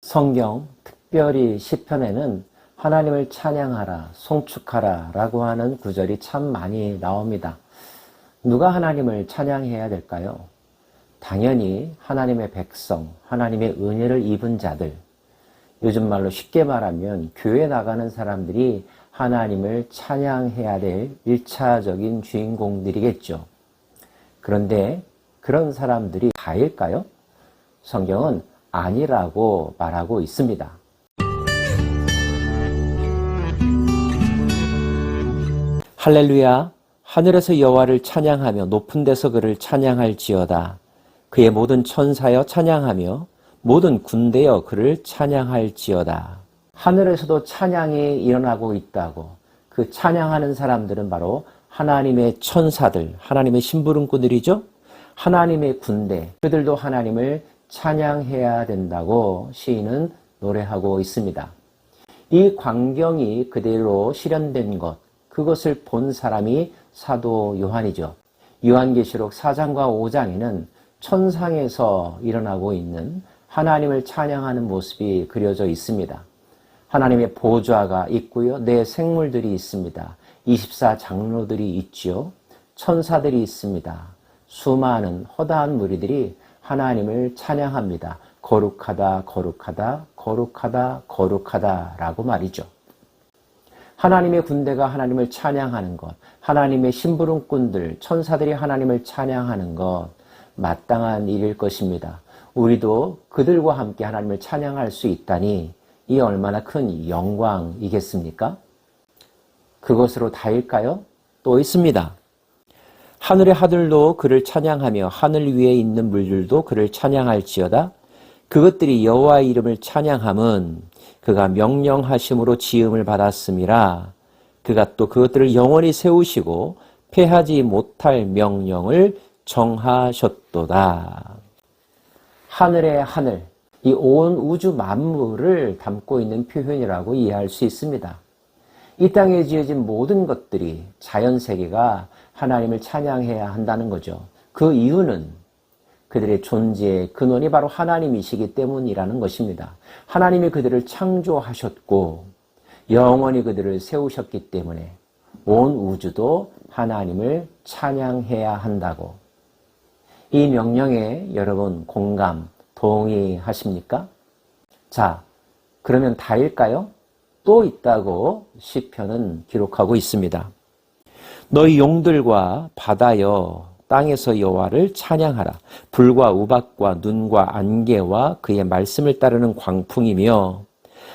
성경, 특별히 시편에는 하나님을 찬양하라, 송축하라 라고 하는 구절이 참 많이 나옵니다. 누가 하나님을 찬양해야 될까요? 당연히 하나님의 백성, 하나님의 은혜를 입은 자들, 요즘 말로 쉽게 말하면 교회 나가는 사람들이 하나님을 찬양해야 될 1차적인 주인공들이겠죠. 그런데 그런 사람들이 다일까요? 성경은 아니라고 말하고 있습니다. 할렐루야, 하늘에서 여호와를 찬양하며 높은 데서 그를 찬양할지어다. 그의 모든 천사여 찬양하며 모든 군대여 그를 찬양할지어다. 하늘에서도 찬양이 일어나고 있다고. 그 찬양하는 사람들은 바로 하나님의 천사들, 하나님의 심부름꾼들이죠. 하나님의 군대, 그들도 하나님을 찬양해야 된다고 시인은 노래하고 있습니다. 이 광경이 그대로 실현된 것, 그것을 본 사람이 사도 요한이죠. 요한계시록 4장과 5장에는 천상에서 일어나고 있는 하나님을 찬양하는 모습이 그려져 있습니다. 하나님의 보좌가 있고요. 네 생물들이 있습니다. 24장로들이 있죠. 천사들이 있습니다. 수많은 허다한 무리들이 하나님을 찬양합니다. 거룩하다, 거룩하다, 거룩하다, 거룩하다 라고 말이죠. 하나님의 군대가 하나님을 찬양하는 것, 하나님의 심부름꾼들, 천사들이 하나님을 찬양하는 것, 마땅한 일일 것입니다. 우리도 그들과 함께 하나님을 찬양할 수 있다니 이 얼마나 큰 영광이겠습니까? 그것으로 다일까요? 또 있습니다. 하늘의 하들도 그를 찬양하며 하늘 위에 있는 물들도 그를 찬양할지어다. 그것들이 여호와의 이름을 찬양함은 그가 명령하심으로 지음을 받았음이라. 그가 또 그것들을 영원히 세우시고 패하지 못할 명령을 정하셨도다. 하늘의 하늘, 이 온 우주 만물을 담고 있는 표현이라고 이해할 수 있습니다. 이 땅에 지어진 모든 것들이, 자연세계가 하나님을 찬양해야 한다는 거죠. 그 이유는 그들의 존재의 근원이 바로 하나님이시기 때문이라는 것입니다. 하나님이 그들을 창조하셨고 영원히 그들을 세우셨기 때문에 온 우주도 하나님을 찬양해야 한다고. 이 명령에 여러분 공감, 동의하십니까? 자, 그러면 다일까요? 또 있다고 시편은 기록하고 있습니다. 너희 용들과 바다여 땅에서 여호와를 찬양하라. 불과 우박과 눈과 안개와 그의 말씀을 따르는 광풍이며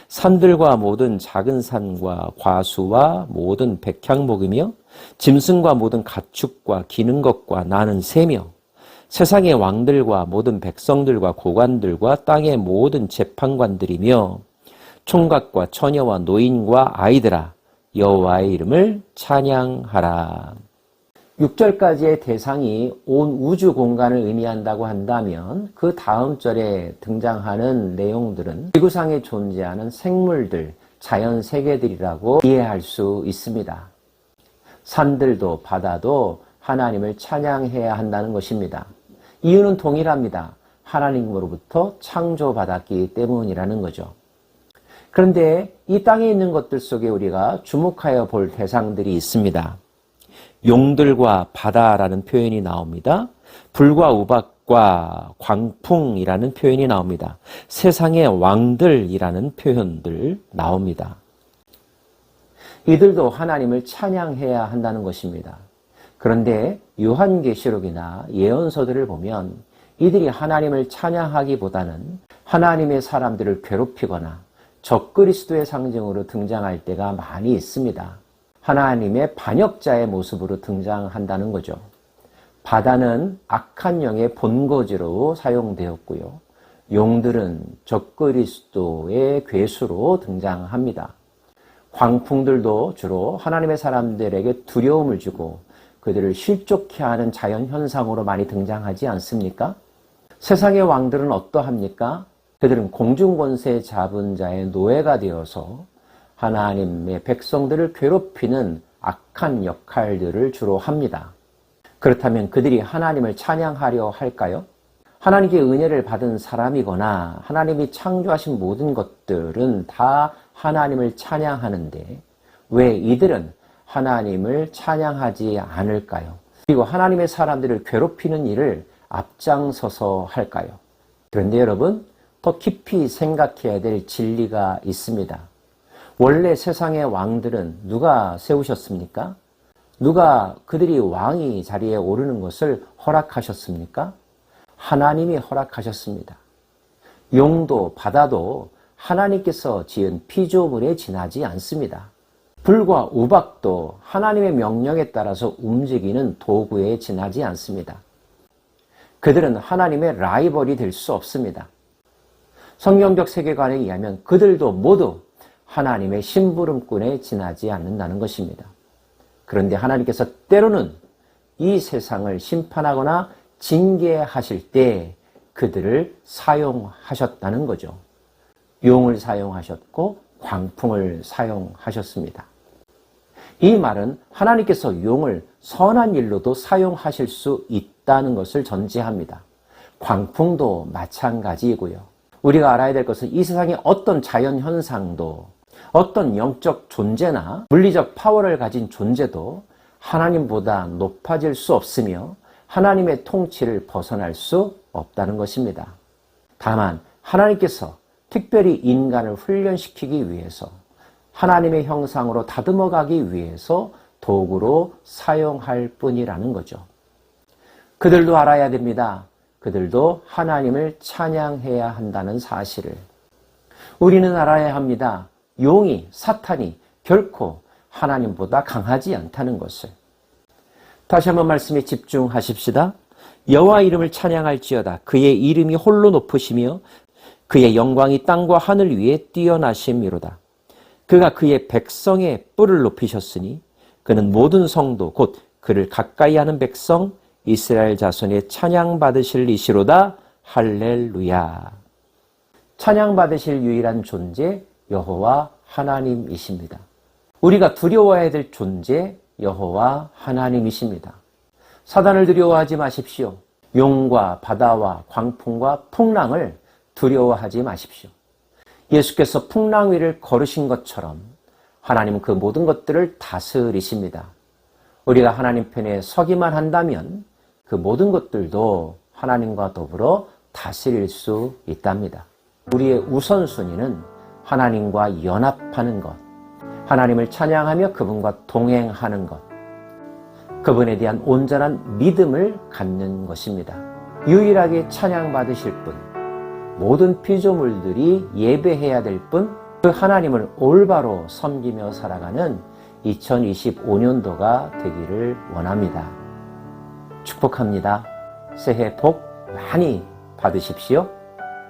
산들과 모든 작은 산과 과수와 모든 백향목이며 짐승과 모든 가축과 기는 것과 나는 새며 세상의 왕들과 모든 백성들과 고관들과 땅의 모든 재판관들이며 총각과 처녀와 노인과 아이들아 여호와의 이름을 찬양하라. 6절까지의 대상이 온 우주 공간을 의미한다고 한다면 그 다음 절에 등장하는 내용들은 지구상에 존재하는 생물들, 자연 세계들이라고 이해할 수 있습니다. 산들도 바다도 하나님을 찬양해야 한다는 것입니다. 이유는 동일합니다. 하나님으로부터 창조받았기 때문이라는 거죠. 그런데 이 땅에 있는 것들 속에 우리가 주목하여 볼 대상들이 있습니다. 용들과 바다라는 표현이 나옵니다. 불과 우박과 광풍이라는 표현이 나옵니다. 세상의 왕들이라는 표현들 나옵니다. 이들도 하나님을 찬양해야 한다는 것입니다. 그런데 요한계시록이나 예언서들을 보면 이들이 하나님을 찬양하기보다는 하나님의 사람들을 괴롭히거나 적그리스도의 상징으로 등장할 때가 많이 있습니다. 하나님의 반역자의 모습으로 등장한다는 거죠. 바다는 악한 영의 본거지로 사용되었고요. 용들은 적그리스도의 괴수로 등장합니다. 광풍들도 주로 하나님의 사람들에게 두려움을 주고 그들을 실족케 하는 자연현상으로 많이 등장하지 않습니까? 세상의 왕들은 어떠합니까? 그들은 공중권세 잡은 자의 노예가 되어서 하나님의 백성들을 괴롭히는 악한 역할들을 주로 합니다. 그렇다면 그들이 하나님을 찬양하려 할까요? 하나님께 은혜를 받은 사람이거나 하나님이 창조하신 모든 것들은 다 하나님을 찬양하는데 왜 이들은 하나님을 찬양하지 않을까요? 그리고 하나님의 사람들을 괴롭히는 일을 앞장서서 할까요? 그런데 여러분, 더 깊이 생각해야 될 진리가 있습니다. 원래 세상의 왕들은 누가 세우셨습니까? 누가 그들이 왕이 자리에 오르는 것을 허락하셨습니까? 하나님이 허락하셨습니다. 용도 바다도 하나님께서 지은 피조물에 지나지 않습니다. 불과 우박도 하나님의 명령에 따라서 움직이는 도구에 지나지 않습니다. 그들은 하나님의 라이벌이 될 수 없습니다. 성경적 세계관에 의하면 그들도 모두 하나님의 심부름꾼에 지나지 않는다는 것입니다. 그런데 하나님께서 때로는 이 세상을 심판하거나 징계하실 때 그들을 사용하셨다는 거죠. 용을 사용하셨고 광풍을 사용하셨습니다. 이 말은 하나님께서 용을 선한 일로도 사용하실 수 있다는 것을 전제합니다. 광풍도 마찬가지이고요. 우리가 알아야 될 것은 이 세상의 어떤 자연현상도 어떤 영적 존재나 물리적 파워를 가진 존재도 하나님보다 높아질 수 없으며 하나님의 통치를 벗어날 수 없다는 것입니다. 다만 하나님께서 특별히 인간을 훈련시키기 위해서 하나님의 형상으로 다듬어가기 위해서 도구로 사용할 뿐이라는 거죠. 그들도 알아야 됩니다. 그들도 하나님을 찬양해야 한다는 사실을. 우리는 알아야 합니다. 용이, 사탄이 결코 하나님보다 강하지 않다는 것을. 다시 한번 말씀에 집중하십시다. 여호와 이름을 찬양할지어다. 그의 이름이 홀로 높으시며 그의 영광이 땅과 하늘 위에 뛰어나심이로다. 그가 그의 백성의 뿔을 높이셨으니 그는 모든 성도 곧 그를 가까이 하는 백성 이스라엘 자손의 찬양받으실 이시로다. 할렐루야. 찬양받으실 유일한 존재 여호와 하나님이십니다. 우리가 두려워해야 될 존재 여호와 하나님이십니다. 사단을 두려워하지 마십시오. 용과 바다와 광풍과 풍랑을 두려워하지 마십시오. 예수께서 풍랑 위를 걸으신 것처럼 하나님은 그 모든 것들을 다스리십니다. 우리가 하나님 편에 서기만 한다면 그 모든 것들도 하나님과 더불어 다스릴 수 있답니다. 우리의 우선순위는 하나님과 연합하는 것, 하나님을 찬양하며 그분과 동행하는 것, 그분에 대한 온전한 믿음을 갖는 것입니다. 유일하게 찬양받으실 분, 모든 피조물들이 예배해야 될 분, 그 하나님을 올바로 섬기며 살아가는 2025년도가 되기를 원합니다. 축복합니다. 새해 복 많이 받으십시오.